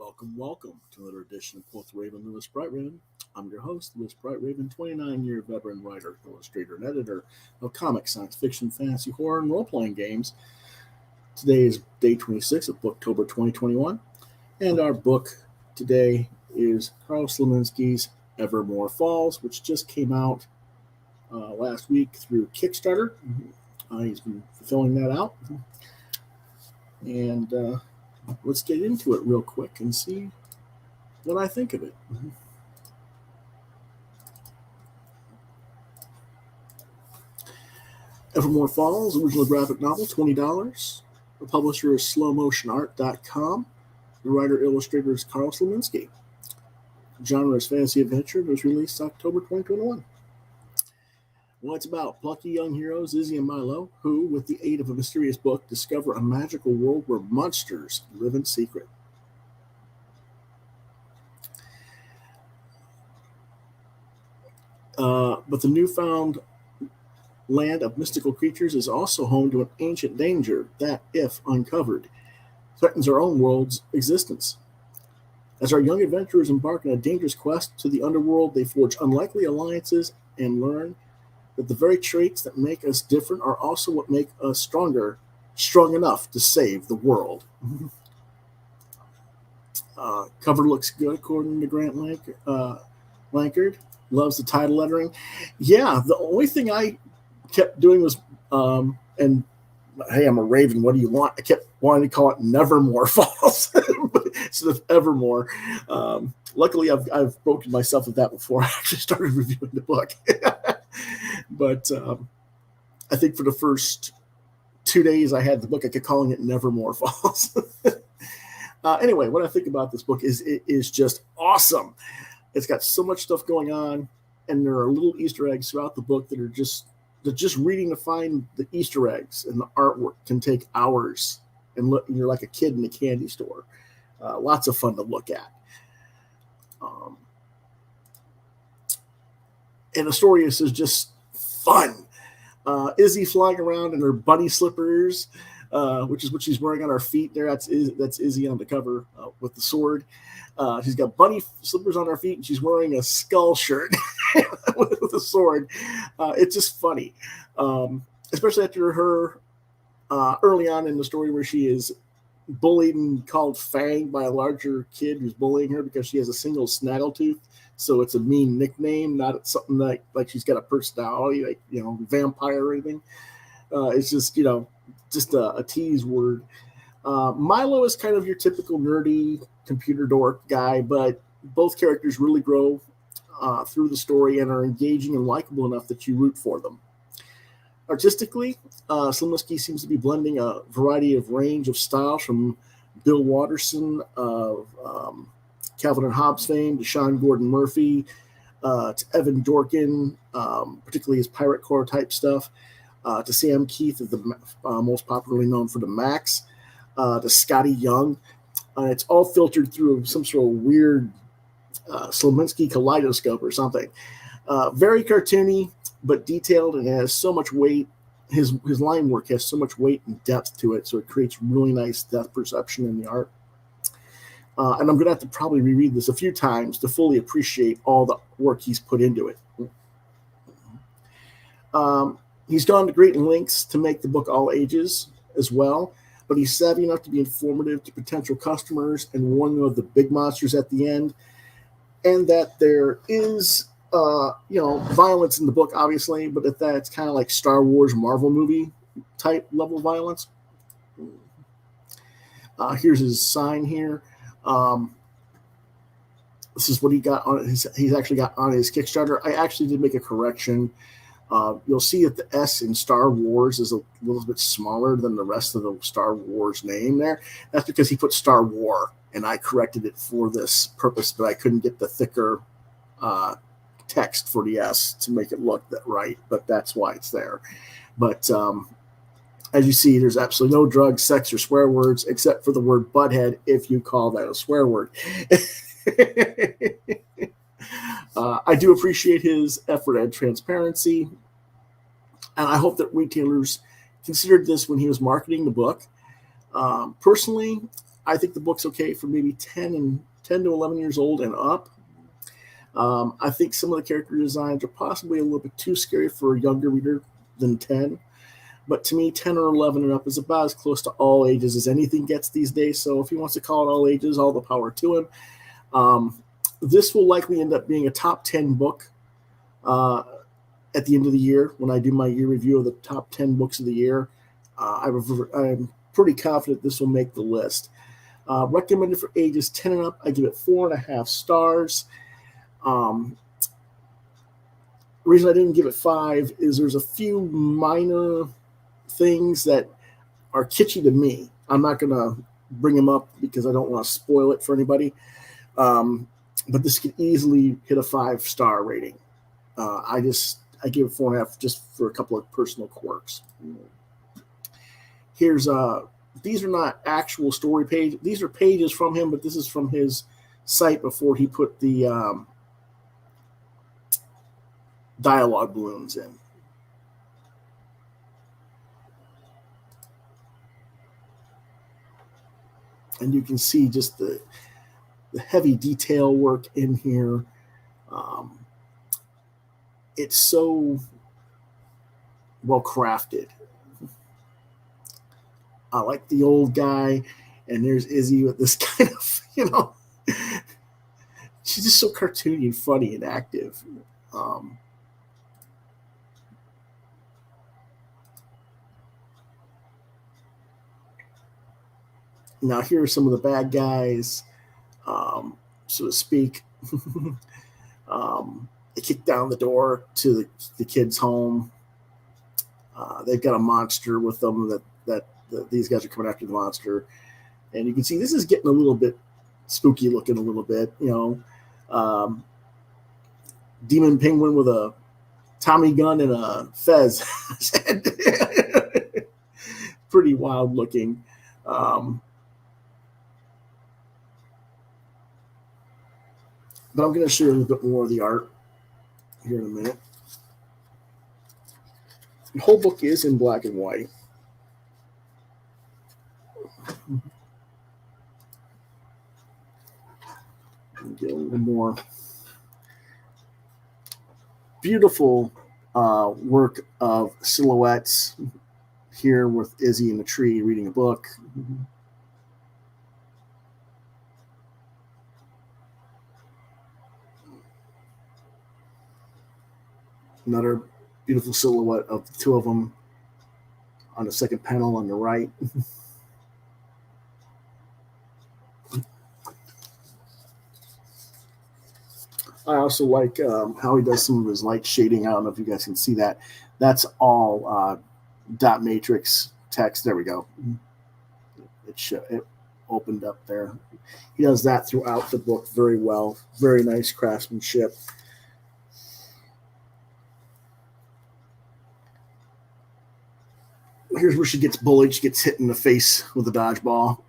Welcome to another edition of Quoth Raven, Lewis Bright Raven. I'm your host, Lewis Bright Raven, 29-year veteran writer, illustrator, and editor of comics, science fiction, fantasy, horror, and role-playing games. Today is day 26 of Booktober 2021, and our book today is Karl Slominski's EVERMORE Falls, which just came out last week through Kickstarter. He's been filling that out. And let's get into it real quick and see what I think of it. Evermore Falls, original graphic novel, $20. The publisher is slowmotionart.com. The writer-illustrator is Karl Slominski. The genre is fantasy adventure. It was released October 2021. Well, it's about plucky young heroes Izzy and Milo, who, with the aid of a mysterious book, discover a magical world where monsters live in secret. But the newfound land of mystical creatures is also home to an ancient danger that, if uncovered, threatens our own world's existence. As our young adventurers embark on a dangerous quest to the underworld, they forge unlikely alliances and learn that the very traits that make us different are also what make us strong enough to save the world. Cover looks good, according to Grant Lankard. Loves the title lettering. Yeah, the only thing I kept doing was, and hey, I'm a Raven, what do you want? I kept wanting to call it Nevermore Falls instead of Evermore. Luckily, I've broken myself with that before I actually started reviewing the book. But I think for the first 2 days I had the book, I kept calling it Nevermore Falls. Anyway, what I think about this book is it is just awesome. It's got so much stuff going on, and there are little Easter eggs throughout the book that are just reading to find the Easter eggs, and the artwork can take hours, and you're like a kid in a candy store. Lots of fun to look at. And the story is just fun. Izzy flying around in her bunny slippers, which is what she's wearing on her feet there. That's Izzy on the cover with the sword. She's got bunny slippers on her feet, and she's wearing a skull shirt with a sword. It's just funny, especially after her early on in the story where she is bullied and called Fang by a larger kid who's bullying her because she has a single snaggletooth. So it's a mean nickname, not something like she's got a personality, like, vampire or anything. It's just, just a tease word. Milo is kind of your typical nerdy computer dork guy, but both characters really grow through the story and are engaging and likable enough that you root for them. Artistically, Slominski seems to be blending a variety of range of styles, from Bill Watterson of Calvin and Hobbes fame to Sean Gordon Murphy to Evan Dorkin, particularly his Pirate Corps type stuff, to Sam Keith, of the most popularly known for the Max, to Scotty Young. It's all filtered through some sort of weird Slominski kaleidoscope or something. Very cartoony, but detailed, and it has so much weight. His line work has so much weight and depth to it, so it creates really nice depth perception in the art. And I'm going to have to probably reread this a few times to fully appreciate all the work he's put into it. He's gone to great lengths to make the book all ages as well, but he's savvy enough to be informative to potential customers and warn them of the big monsters at the end, and that there is violence in the book, obviously, but it's kind of like Star Wars Marvel movie type level violence. Here's his sign here. This is what he got on he's actually got on his Kickstarter. I actually did make a correction. You'll see that the S in Star Wars is a little bit smaller than the rest of the Star Wars name there. That's because he put Star War, and I corrected it for this purpose, but I couldn't get the thicker text for the S to make it look that right, but that's why it's there. But as you see, there's absolutely no drugs, sex, or swear words, except for the word butthead, if you call that a swear word. I do appreciate his effort at transparency, and I hope that retailers considered this when he was marketing the book. Personally, I think the book's okay for maybe 10 to 11 years old and up. I think some of the character designs are possibly a little bit too scary for a younger reader than 10. But to me, 10 or 11 and up is about as close to all ages as anything gets these days. So if he wants to call it all ages, all the power to him. This will likely end up being a top 10 book at the end of the year when I do my year review of the top 10 books of the year. I'm pretty confident this will make the list. Recommended for ages 10 and up, I give it 4.5 stars. The reason I didn't give it 5 is there's a few minor things that are kitschy to me. I'm not going to bring them up because I don't want to spoil it for anybody. But this could easily hit a 5-star rating. I give it 4.5 just for a couple of personal quirks. Here's these are not actual story pages. These are pages from him, but this is from his site before he put the dialogue balloons in. And you can see just the heavy detail work in here. It's so well crafted. I like the old guy, and there's Izzy with this kind of, she's just so cartoony and funny and active. Now here are some of the bad guys, so to speak. They kick down the door to the kid's home. They've got a monster with them that these guys are coming after the monster. And you can see this is getting a little bit spooky looking a little bit, demon penguin with a Tommy gun and a fez. Pretty wild looking. But I'm going to show you a little bit more of the art here in a minute. The whole book is in black and white. Get a little more beautiful work of silhouettes here with Izzy in the tree reading a book. Another beautiful silhouette of the two of them on the second panel on the right. I also like how he does some of his light shading. I don't know if you guys can see that. That's all dot matrix text. There we go. It opened up there. He does that throughout the book very well. Very nice craftsmanship. Here's where she gets bullied. She gets hit in the face with a dodgeball.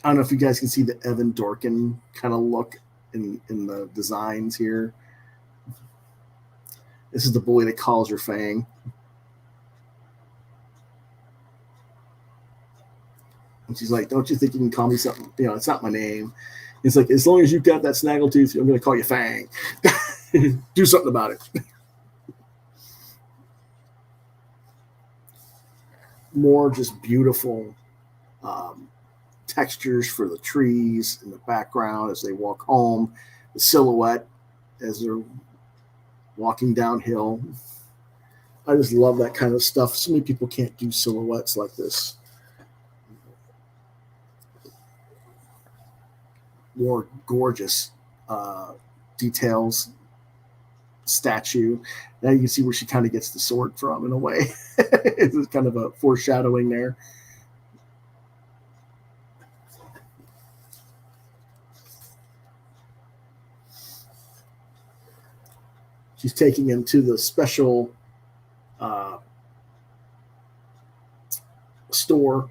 I don't know if you guys can see the Evan Dorkin kind of look in the designs here. This is the bully that calls her Fang. And she's like, don't you think you can call me something? It's not my name. He's like, as long as you've got that snaggletooth, I'm going to call you Fang. Do something about it. More just beautiful textures for the trees in the background as they walk home, the silhouette as they're walking downhill. I just love that kind of stuff. So many people can't do silhouettes like this. More gorgeous details. Statue. Now you can see where she kind of gets the sword from in a way. It's kind of a foreshadowing there. She's taking him to the special store.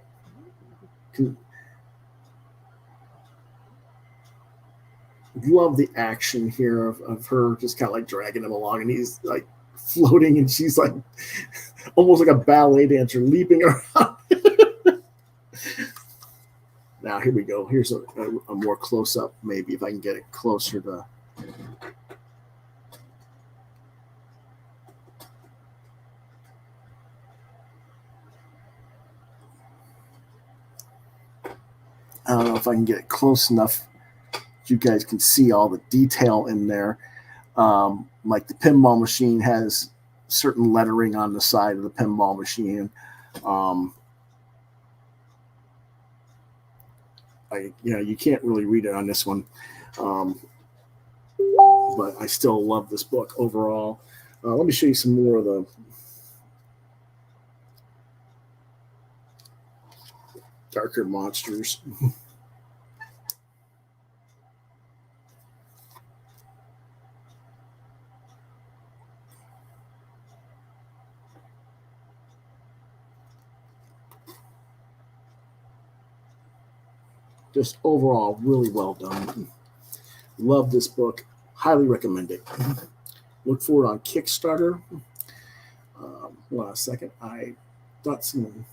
Love the action here of her just kind of like dragging him along, and he's like floating, and she's like almost like a ballet dancer leaping around. Now, here we go. Here's a more close-up, maybe, if I can get it closer to... I don't know if I can get it close enough you guys can see all the detail in there. Like the pinball machine has certain lettering on the side of the pinball machine. You can't really read it on this one, but I still love this book overall. Let me show you some more of the darker monsters. Just overall, really well done. Love this book. Highly recommend it. Look for it on Kickstarter. Hold on a second. I thought someone...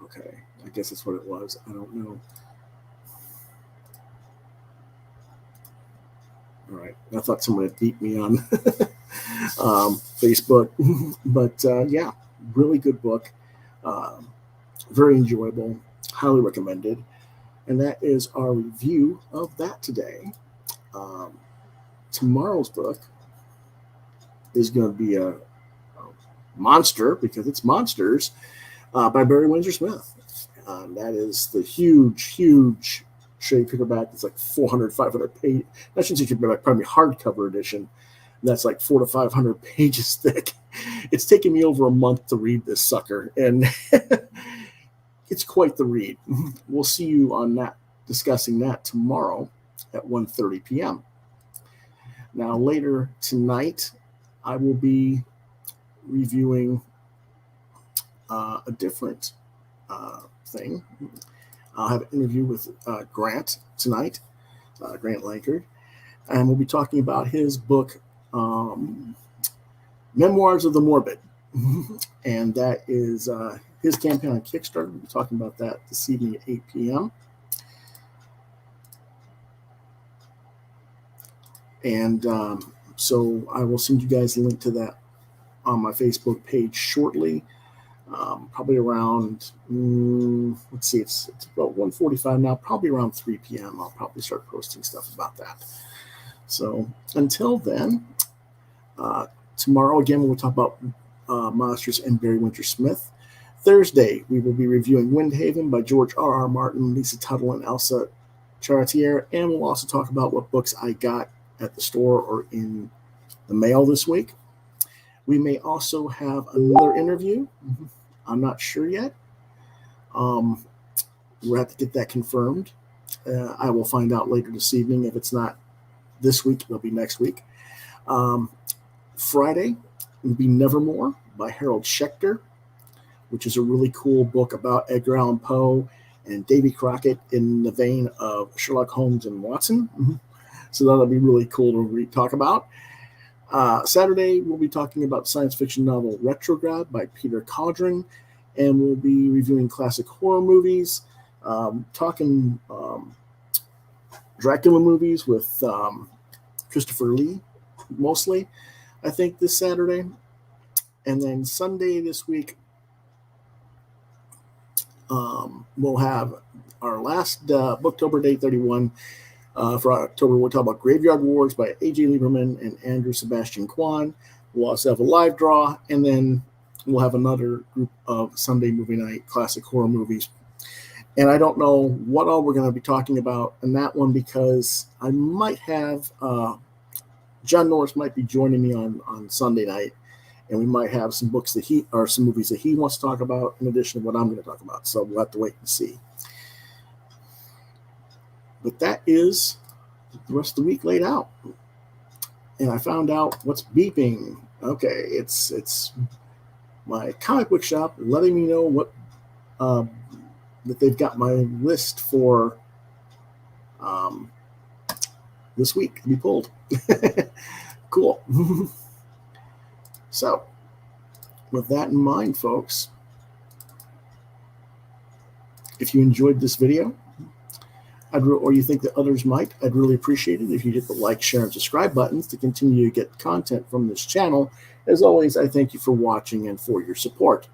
Okay. I guess that's what it was. I don't know. All right. I thought someone had beat me on Facebook. But yeah, really good book. Very enjoyable. Highly recommended. And that is our review of that today. Tomorrow's book is going to be a monster, because it's monsters, by Barry Windsor Smith. That is the huge trade paperback. It's like 400, 500 pages. I shouldn't say paperback, probably hardcover edition. That's like 400 to 500 pages thick. It's taken me over a month to read this sucker, and it's quite the read. We'll see you on that, discussing that tomorrow at 1:30 p.m. Now, later tonight, I will be reviewing a different thing. I'll have an interview with Grant tonight, Grant Lankard, and we'll be talking about his book, Memoirs of the Morbid, and that is his campaign on Kickstarter. We'll be talking about that this evening at 8 p.m. And so I will send you guys a link to that on my Facebook page shortly. Probably around, let's see, it's about 1:45 now, probably around 3 p.m. I'll probably start posting stuff about that. So until then, tomorrow again, we'll talk about monsters and Barry Windsor Smith. Thursday, we will be reviewing Windhaven by George R.R. Martin, Lisa Tuttle, and Elsa Charretier, and we'll also talk about what books I got at the store or in the mail this week. We may also have another interview. I'm not sure yet. We'll have to get that confirmed. I will find out later this evening. If it's not this week, it'll be next week. Friday will be Nevermore by Harold Schechter, which is a really cool book about Edgar Allan Poe and Davy Crockett in the vein of Sherlock Holmes and Watson. So that'll be really cool to talk about. Saturday, we'll be talking about science fiction novel Retrograde by Peter Codring, and we'll be reviewing classic horror movies, talking Dracula movies with Christopher Lee, mostly, I think, this Saturday. And then Sunday this week, we'll have our last Booktober Day 31 for October. We'll talk about Graveyard Wars by A.J. Lieberman and Andrew Sebastian Kwan. We'll also have a live draw, and then we'll have another group of Sunday movie night classic horror movies. And I don't know what all we're going to be talking about in that one, because I might have John Norris might be joining me on Sunday night, and we might have some books that some movies that he wants to talk about in addition to what I'm going to talk about. So we'll have to wait and see. But that is the rest of the week laid out. And I found out what's beeping. Okay, it's my comic book shop letting me know what that they've got my list for this week to be pulled. Cool. So, with that in mind, folks, if you enjoyed this video, or you think that others might, I'd really appreciate it if you hit the like, share, and subscribe buttons to continue to get content from this channel. As always, I thank you for watching and for your support.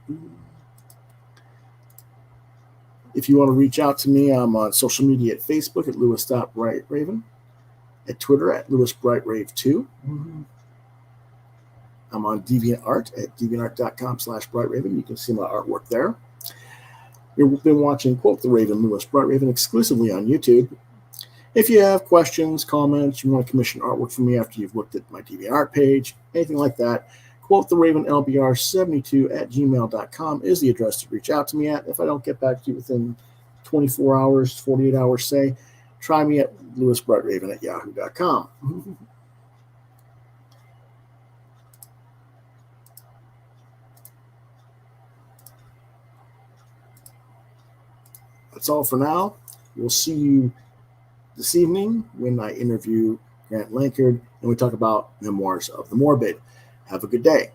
If you want to reach out to me, I'm on social media at Facebook at Lewis.BrightRaven, at Twitter at LewisBrightRave2. I'm on DeviantArt at deviantart.com/BrightRaven. You can see my artwork there. You've been watching Quoth the Raven, Lewis Brightraven, exclusively on YouTube. If you have questions, comments, you want to commission artwork from me after you've looked at my DeviantArt page, anything like that, Quoth the Raven LBR72 at gmail.com is the address to reach out to me at. If I don't get back to you within 24 hours, 48 hours, say, try me at lewisbrightraven at yahoo.com. That's all for now. We'll see you this evening when I interview Grant Lankard and we talk about Memoirs of the Morbid. Have a good day.